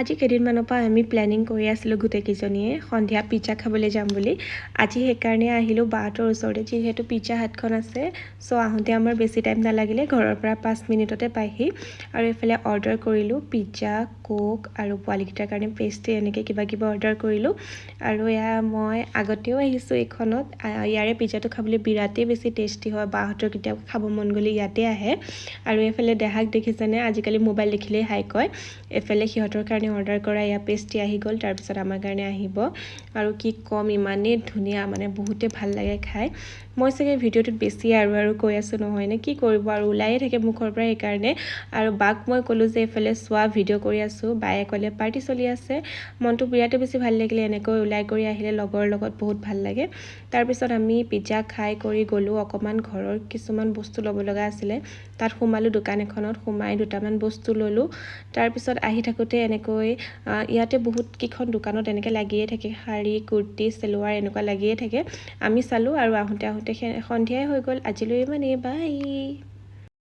আজি কেইদিনমানৰ পৰা আমি প্লেনিং কৰি আছিলোঁ গোটেইকেইজনীয়ে সন্ধিয়া পিজ্জা খাবলৈ যাম বুলি। আজি সেইকাৰণে আহিলোঁ বাহঁতৰ ওচৰতে, যিহেতু পিজ্জা হাটখন আছে। চ' আহোঁতে আমাৰ বেছি টাইম নালাগিলে, ঘৰৰ পৰা 5 মিনিটতে পাইহি। আৰু এইফালে অৰ্ডাৰ কৰিলোঁ পিজ্জা, কোক আৰু পোৱালীকেইটাৰ কাৰণে পেষ্ট্ৰি, এনেকৈ কিবা কিবা অৰ্ডাৰ কৰিলোঁ। আৰু এয়া মই আগতেও আহিছোঁ এইখনত, ইয়াৰে পিজ্জাটো খাবলৈ বিৰাটেই বেছি টেষ্টি হয়। বাহঁতৰ কেতিয়াবা খাব মন গ'লে ইয়াতে আহে। আৰু এইফালে দেহাক দেখিছেনে, আজিকালি মোবাইল দেখিলেই হাই কয়। এইফালে সিহঁতৰ কাৰণে অৰ্ডাৰ কৰা এয়া পেষ্ট্ৰি আহি গ'ল, তাৰপিছত আমাৰ কাৰণে আহিব। আৰু কি ক'ম, ইমানেই ধুনীয়া, মানে বহুতে ভাল লাগে খাই। মই চাগে ভিডিঅ'টোত বেছি আৰু কৈ আছোঁ নহয়নে, কি কৰিব আৰু ওলায়ে থাকে মুখৰ পৰা। সেইকাৰণে আৰু বাক মই ক'লোঁ যে এইফালে চোৱা, ভিডিঅ' কৰি আছোঁ। বায়ে ক'লে পাৰ্টি চলি আছে। মনটো বিৰাটেই বেছি ভাল লাগিলে, এনেকৈ ওলাই কৰি আহিলে লগৰ লগত বহুত ভাল লাগে। তাৰপিছত আমি পিজ্জা খাই কৰি গ'লোঁ অকণমান, ঘৰৰ কিছুমান বস্তু ল'ব লগা আছিলে, তাত সোমালোঁ দোকান এখনত, সোমাই দুটামান বস্তু ল'লোঁ। তাৰপিছত আহি থাকোঁতে এনেকৈ ইয়াতে বহুত কেইখন দোকানত এনেকৈ লাগিয়ে থাকে, শাৰী, কুৰ্তি, চেলোৱাৰ এনেকুৱা লাগিয়ে থাকে। আমি চালোঁ আৰু আহোঁতে সন্ধিয়াই হৈ গ'ল। আজিলৈ ইমানেই, বাই।